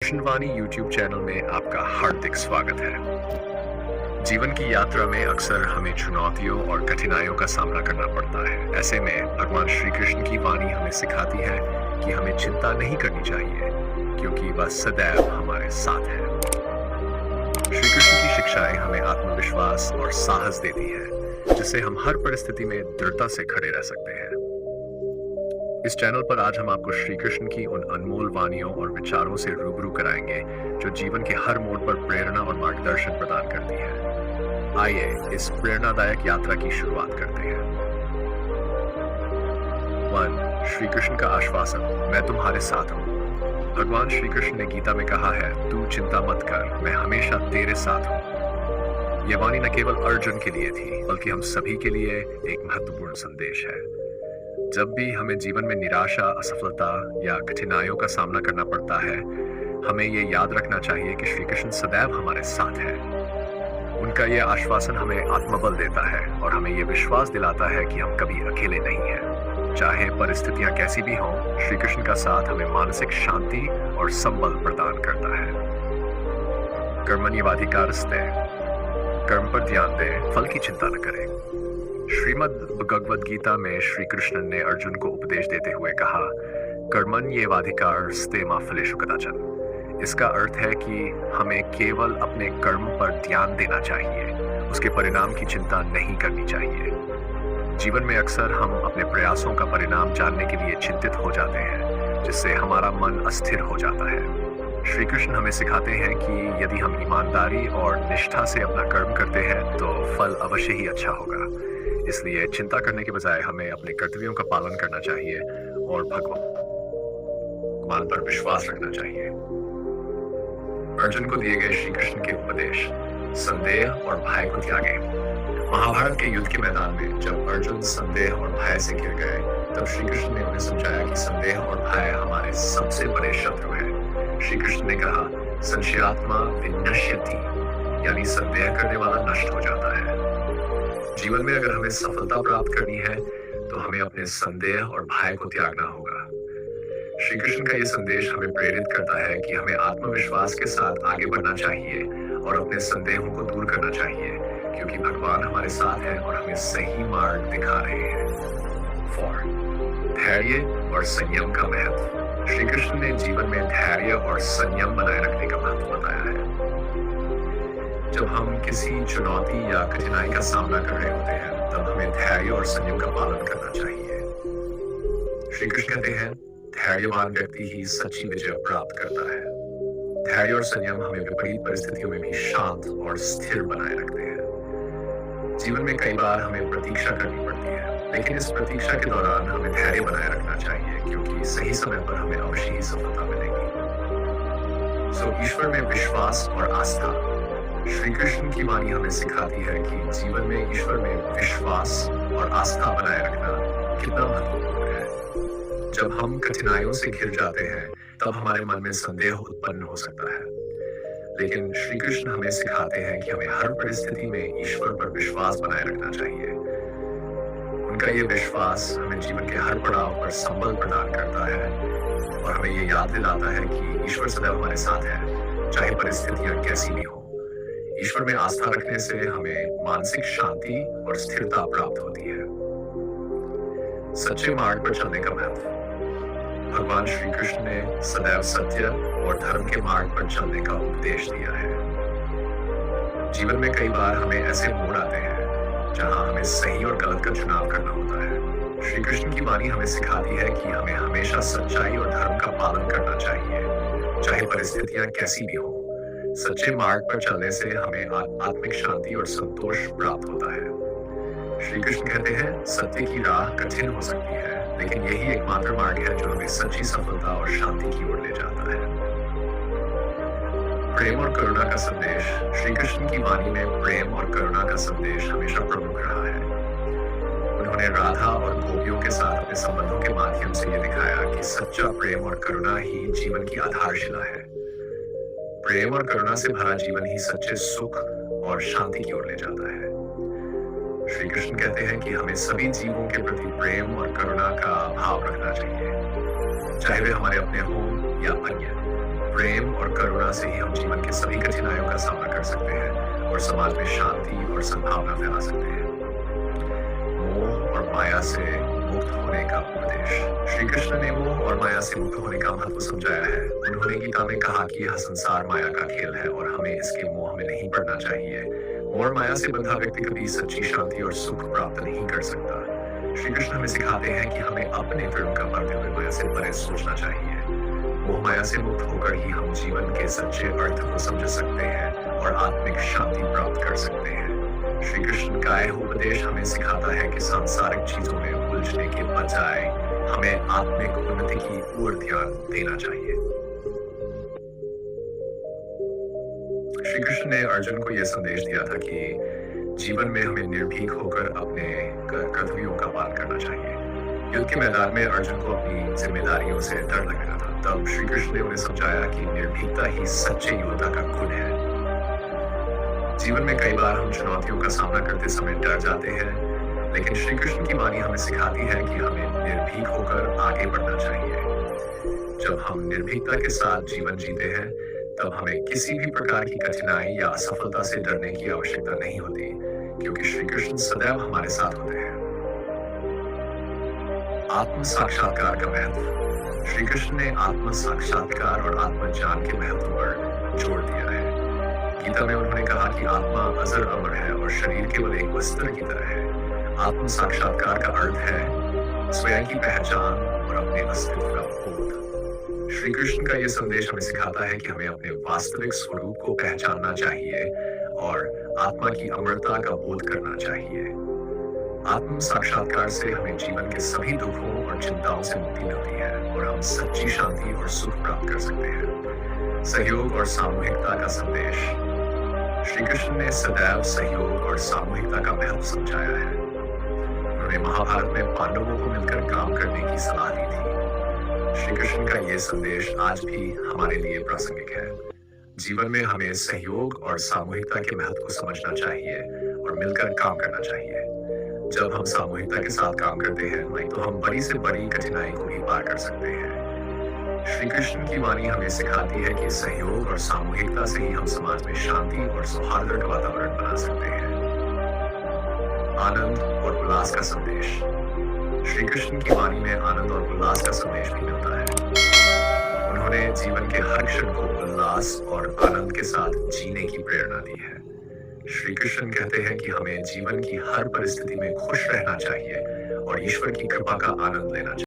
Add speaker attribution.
Speaker 1: कृष्ण वाणी YouTube channel में आपका हार्दिक स्वागत है। जीवन की यात्रा में अक्सर हमें चुनौतियों और कठिनाइयों का सामना करना पड़ता है। ऐसे में भगवान श्री कृष्ण की वाणी हमें सिखाती है कि हमें चिंता नहीं करनी चाहिए, क्योंकि वह सदैव हमारे साथ है। श्री कृष्ण की शिक्षाएं हमें आत्मविश्वास और साहस देती है, जिससे हम हर परिस्थिति में दृढ़ता से खड़े रह सकते हैं। इस चैनल पर आज हम आपको श्री कृष्ण की उन अनमोल वाणियों और विचारों से रूबरू कराएंगे जो जीवन के हर मोड़ पर प्रेरणा और मार्गदर्शन प्रदान करती है। आइए इस प्रेरणादायक यात्रा की शुरुआत करते हैं। 1. श्री कृष्ण का आश्वासन, मैं तुम्हारे साथ हूँ। भगवान श्री कृष्ण ने गीता में कहा है, तू चिंता मत कर, मैं हमेशा तेरे साथ हूँ। यह वाणी न केवल अर्जुन के लिए थी, बल्कि हम सभी के लिए एक महत्वपूर्ण संदेश है। जब भी हमें जीवन में निराशा, असफलता या कठिनाइयों का सामना करना पड़ता है, हमें ये याद रखना चाहिए कि श्री कृष्ण सदैव हमारे साथ है। उनका ये आश्वासन हमें आत्मबल देता है और हमें ये विश्वास दिलाता है कि हम कभी अकेले नहीं हैं। चाहे परिस्थितियां कैसी भी हों, श्री कृष्ण का साथ हमें मानसिक शांति और संबल प्रदान करता है। कर्मण्येवाधिकारस्ते, कर्म पर ध्यान दें, फल की चिंता न करें। श्रीमद् भगवद गीता में श्री कृष्ण ने अर्जुन को उपदेश देते हुए कहा, कर्मण्येवाधिकारस्ते मा फलेषु कदाचन। इसका अर्थ है कि हमें केवल अपने कर्म पर ध्यान देना चाहिए, उसके परिणाम की चिंता नहीं करनी चाहिए। जीवन में अक्सर हम अपने प्रयासों का परिणाम जानने के लिए चिंतित हो जाते हैं, जिससे हमारा मन अस्थिर हो जाता है। श्री कृष्ण हमें सिखाते हैं कि यदि हम ईमानदारी और निष्ठा से अपना कर्म करते हैं तो फल अवश्य ही अच्छा होगा। इसलिए चिंता करने के बजाय हमें अपने कर्तव्यों का पालन करना चाहिए और भगवान पर विश्वास रखना चाहिए। अर्जुन को दिए गए श्री कृष्ण के उपदेश, संदेह और भय को त्यागे। महाभारत के युद्ध के मैदान में जब अर्जुन संदेह और भय से घिर गए, तब श्री कृष्ण ने उन्हें समझाया कि संदेह और भय हमारे सबसे बड़े शत्रु हैं। श्री कृष्ण ने कहा, संशयात्मा विनश्यति, यानी संदेह करने वाला नष्ट हो जाता है। जीवन में अगर हमें सफलता प्राप्त करनी है तो हमें अपने संदेह और भय को त्यागना होगा। श्री कृष्ण का यह संदेश हमें प्रेरित करता है कि हमें आत्मविश्वास के साथ आगे बढ़ना चाहिए और अपने संदेहों को दूर करना चाहिए, क्योंकि भगवान हमारे साथ है और हमें सही मार्ग दिखा रहे हैं। 4. धैर्य और संयम का महत्व। श्री कृष्ण ने जीवन में धैर्य और संयम बनाए रखने का महत्व बताया है। जब हम किसी चुनौती या कठिनाई का सामना कर रहे होते हैं, तब हमें धैर्य और संयम का पालन करना चाहिए। श्री कृष्ण कहते हैं, धैर्यवान व्यक्ति ही सच्ची विजय प्राप्त करता है। धैर्य और संयम हमें विपरीत परिस्थितियों में भी शांत और स्थिर बनाए रखते हैं। जीवन में कई बार हमें प्रतीक्षा करनी पड़ती है, लेकिन इस प्रतीक्षा के दौरान हमें धैर्य बनाए रखना चाहिए, क्योंकि सही समय पर हमें अवश्य ही सफलता मिलेगी। ईश्वर में विश्वास और आस्था। श्री कृष्ण की वाणी हमें सिखाती है कि जीवन में ईश्वर में विश्वास और आस्था बनाए रखना कितना महत्वपूर्ण है। जब हम कठिनाइयों से घिर जाते हैं, तब हमारे मन में संदेह उत्पन्न हो सकता है, लेकिन श्री कृष्ण हमें सिखाते हैं कि हमें हर परिस्थिति में ईश्वर पर विश्वास बनाए रखना चाहिए। उनका ये विश्वास हमें जीवन के हर पड़ाव पर संबल प्रदान करता है और हमें ये याद दिलाता है कि ईश्वर सदैव हमारे साथ है, चाहे परिस्थितियां कैसी भी हो। ईश्वर में आस्था रखने से हमें मानसिक शांति और स्थिरता प्राप्त होती है। सच्चे मार्ग पर चलने का महत्व। भगवान श्री कृष्ण ने सदैव सत्य और धर्म के मार्ग पर चलने का उपदेश दिया है। जीवन में कई बार हमें ऐसे मोड़ आते हैं जहां हमें सही और गलत का चुनाव करना होता है। श्री कृष्ण की वाणी हमें सिखाती है कि हमें हमेशा सच्चाई और धर्म का पालन करना चाहिए, चाहे परिस्थितियां कैसी भी हो। सच्चे मार्ग पर चलने से हमें आत्मिक शांति और संतोष प्राप्त होता है। श्री कृष्ण कहते हैं, सत्य की राह कठिन हो सकती है, लेकिन यही एकमात्र मार्ग है जो हमें सच्ची सफलता और शांति की ओर ले जाता है। प्रेम और करुणा का संदेश। श्री कृष्ण की वाणी में प्रेम और करुणा का संदेश हमेशा प्रमुख रहा है। उन्होंने राधा और गोपियों के साथ अपने संबंधों के माध्यम से ये दिखाया कि सच्चा प्रेम और करुणा ही जीवन की आधारशिला है। प्रेम और करुणा से भरा जीवन ही सच्चे सुख और शांति की ओर ले जाता है। श्री कृष्ण कहते हैं कि हमें सभी जीवों के प्रति प्रेम और करुणा का भाव रखना चाहिए, चाहे वे हमारे अपने हों या अन्य। प्रेम और करुणा से ही हम जीवन के सभी कठिनाइयों का सामना कर सकते हैं और समाज में शांति और सद्भावना फैला सकते हैं। मोह और माया से मुक्त होने का उपदेश। श्री कृष्ण ने मोह और माया से मुक्त होने का महत्व समझाया है। उन्होंने गीता में कहा कि यह संसार माया का खेल है और हमें इसके मोह में नहीं पड़ना चाहिए। मोह और माया से बंधा व्यक्ति कभी सच्ची शांति और सुख प्राप्त नहीं कर सकता। श्री कृष्ण हमें सिखाते हैं कि हमें अपने कर्म का करते हुए माया से परे सोचना चाहिए। मोह माया से मुक्त होकर ही हम जीवन के सच्चे अर्थ को समझ सकते हैं और आत्मिक शांति प्राप्त कर सकते हैं। श्री कृष्ण का यह उपदेश हमें सिखाता है कि सांसारिक चीजों में उलझने के बजाय हमें आत्मिक उन्नति की ओर ध्यान देना चाहिए। श्री कृष्ण ने अर्जुन को यह संदेश दिया था कि जीवन में हमें निर्भीक होकर अपने कर्तव्यों का पालन करना चाहिए। युद्ध के मैदान में अर्जुन को अपनी जिम्मेदारियों से डर लग रहा था। तब श्री कृष्ण ने उन्हें समझाया कि निर्भीकता ही सच्चे योद्धा का गुण है। जीवन में कई बार हम चुनौतियों का सामना करते समय डर जाते हैं, लेकिन श्री कृष्ण की वाणी हमें सिखाती है कि हमें निर्भीक होकर आगे बढ़ना चाहिए। जब हम निर्भीकता के साथ जीवन जीते हैं, तब हमें किसी भी प्रकार की कठिनाई या असफलता से डरने की आवश्यकता नहीं होती, क्योंकि श्री कृष्ण सदैव हमारे साथ होते हैं। आत्म साक्षात्कार का महत्व। श्री कृष्ण ने आत्म साक्षात्कार और आत्म ज्ञान के महत्व पर जोर दिया है। गीता में उन्होंने कहा कि आत्मा अजर अमर है और शरीर केवल एक वस्त्र की तरह है। आत्म साक्षात्कार का अर्थ है स्वयं की पहचान और अपने अस्तित्व का बोध। श्री कृष्ण का यह संदेश हमें सिखाता है कि हमें अपने वास्तविक स्वरूप को पहचानना चाहिए और आत्मा की अमरता का बोध करना चाहिए। आत्म साक्षात्कार से हमें जीवन के सभी दुखों और चिंताओं से मुक्ति मिलती है और हम सच्ची शांति और सुख प्राप्त कर सकते हैं। सहयोग और सामूहिकता का संदेश। श्री कृष्ण ने सदैव सहयोग और सामूहिकता का महत्व समझाया है। उन्होंने महाभारत में पांडवों को मिलकर काम करने की सलाह दी थी। श्री कृष्ण का यह संदेश आज भी हमारे लिए प्रासंगिक है। जीवन में हमें सहयोग और सामूहिकता के महत्व को समझना चाहिए और मिलकर काम करना चाहिए। जब हम सामूहिकता के साथ काम करते हैं, तो हम बड़ी से बड़ी कठिनाई को भी पार कर सकते हैं। श्री कृष्ण की वाणी हमें सिखाती है कि सहयोग और सामूहिकता से ही हम समाज में शांति और सौहार्द का वातावरण बना सकते हैं। आनंद और उल्लास का संदेश। श्री कृष्ण की वाणी में आनंद और उल्लास का संदेश भी मिलता है। उन्होंने जीवन के हर क्षण को उल्लास और आनंद के साथ जीने की प्रेरणा दी है। श्री कृष्ण कहते हैं कि हमें जीवन की हर परिस्थिति में खुश रहना चाहिए और ईश्वर की कृपा का आनंद लेना चाहिए।